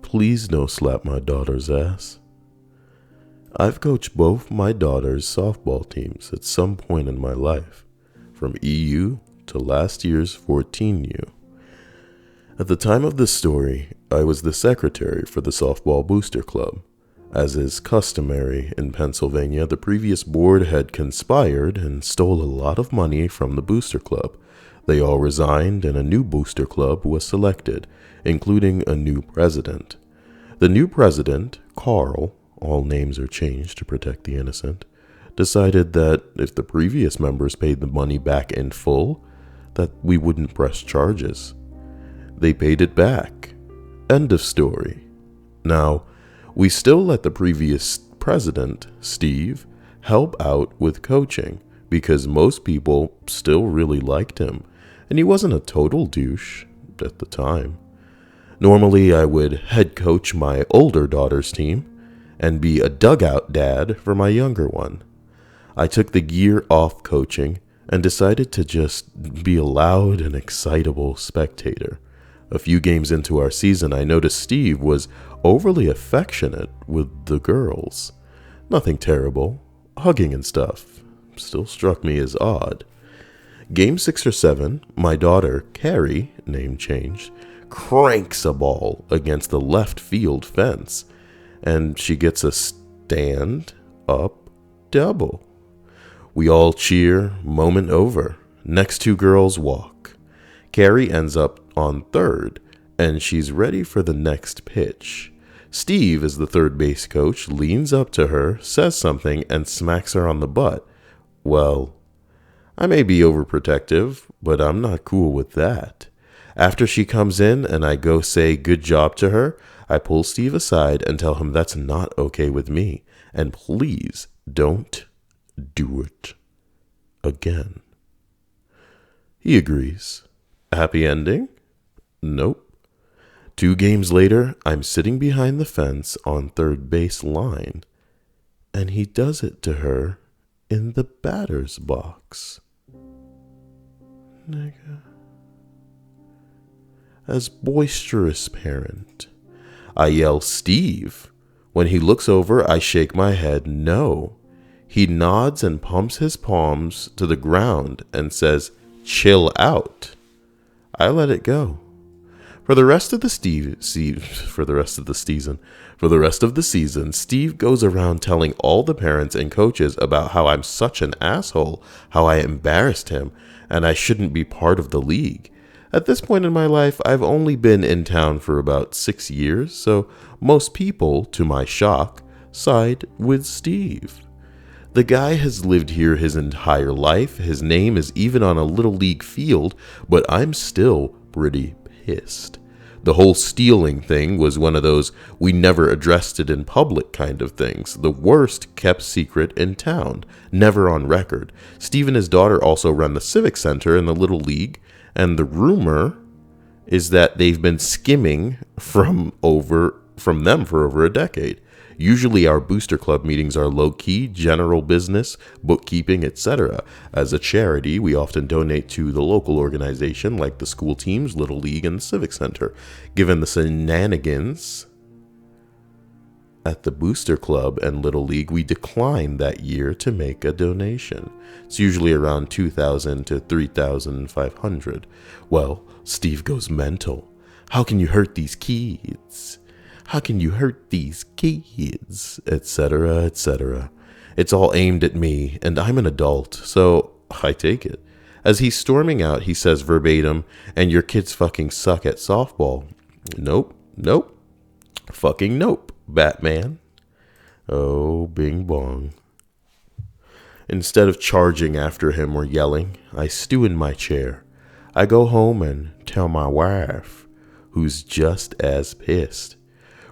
Please no slap my daughter's ass. I've coached both my daughter's softball teams at some point in my life, from EU to last year's 14U. At the time of this story, I was the secretary for the softball booster club. As is customary in Pennsylvania, the previous board had conspired and stole a lot of money from the booster club. They all resigned and a new booster club was selected, including a new president. The new president, Carl, all names are changed to protect the innocent, decided that if the previous members paid the money back in full, that we wouldn't press charges. They paid it back. End of story. Now, we still let the previous president, Steve, help out with coaching because most people still really liked him, and he wasn't a total douche at the time. Normally, I would head coach my older daughter's team and be a dugout dad for my younger one. I took the year off coaching and decided to just be a loud and excitable spectator. A few games into our season, I noticed Steve was overly affectionate with the girls. Nothing terrible. Hugging and stuff. Still struck me as odd. Game 6 or 7, my daughter, Carrie, name changed, cranks a ball against the left field fence, and she gets a stand-up double. We all cheer, moment over. Next two girls walk. Carrie ends up on third, and she's ready for the next pitch. Steve, as the third base coach, leans up to her, says something, and smacks her on the butt. Well, I may be overprotective, but I'm not cool with that. After she comes in and I go say good job to her, I pull Steve aside and tell him that's not okay with me, and please don't do it again. He agrees. Happy ending? Nope. 2 games later, I'm sitting behind the fence on third base line, and he does it to her in the batter's box. Nigga. As boisterous parent, I yell, Steve. When he looks over, I shake my head, no. He nods and pumps his palms to the ground and says, chill out. I let it go. For the rest of the season, Steve goes around telling all the parents and coaches about how I'm such an asshole, how I embarrassed him, and I shouldn't be part of the league. At this point in my life, I've only been in town for about 6 years, so most people, to my shock, side with Steve. The guy has lived here his entire life. His name is even on a little league field, but I'm still pretty pissed. The whole stealing thing was one of those we never addressed it in public kind of things. The worst kept secret in town, never on record. Steve and his daughter also run the Civic Center in the Little League, and the rumor is that they've been skimming from them for over a decade. Usually our booster club meetings are low-key, general business, bookkeeping, etc. As a charity, we often donate to the local organization like the school teams, Little League, and the Civic Center. Given the shenanigans at the booster club and Little League, we declined that year to make a donation. It's usually around $2,000 to $3,500. Well, Steve goes mental. How can you hurt these kids? How can you hurt these kids? Etc., etc. It's all aimed at me, and I'm an adult, so I take it. As he's storming out, he says verbatim, and your kids fucking suck at softball. Nope. Fucking nope, Batman. Oh, bing bong. Instead of charging after him or yelling, I stew in my chair. I go home and tell my wife, who's just as pissed.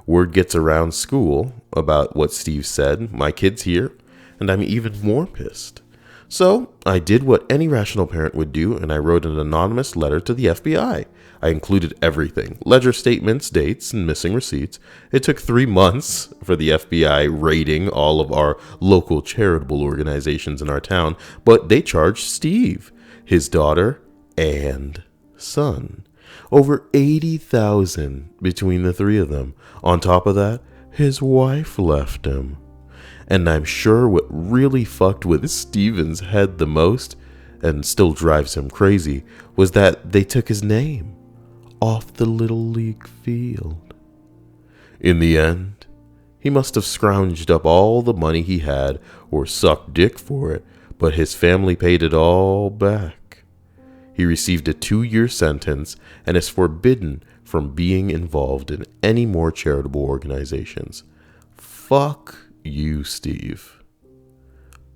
Word gets around school about what Steve said. My kid's here, and I'm even more pissed. So I did what any rational parent would do, and I wrote an anonymous letter to the FBI. I included everything: ledger statements, dates, and missing receipts. It took 3 months for the FBI raiding all of our local charitable organizations in our town, but they charged Steve, his daughter, and son. Over 80,000 between the three of them. On top of that, his wife left him. And I'm sure what really fucked with Steven's head the most, and still drives him crazy, was that they took his name off the Little League field. In the end, he must have scrounged up all the money he had or sucked dick for it, but his family paid it all back. He received a 2-year sentence and is forbidden from being involved in any more charitable organizations. Fuck you, Steve.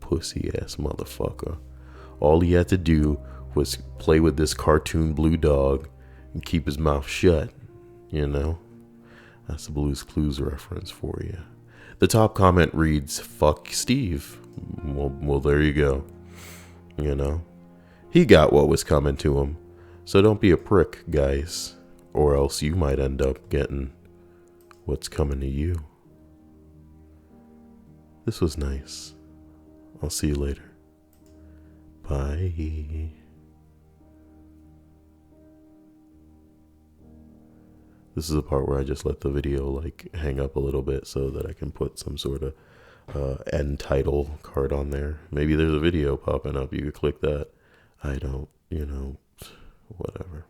Pussy ass motherfucker. All he had to do was play with this cartoon blue dog and keep his mouth shut, you know? That's a Blue's Clues reference for you. The top comment reads, fuck Steve. Well, there you go. You know? He got what was coming to him. So don't be a prick, guys. Or else you might end up getting what's coming to you. This was nice. I'll see you later. Bye. This is the part where I just let the video hang up a little bit so that I can put some sort of end title card on there. Maybe there's a video popping up. You could click that. I don't, whatever.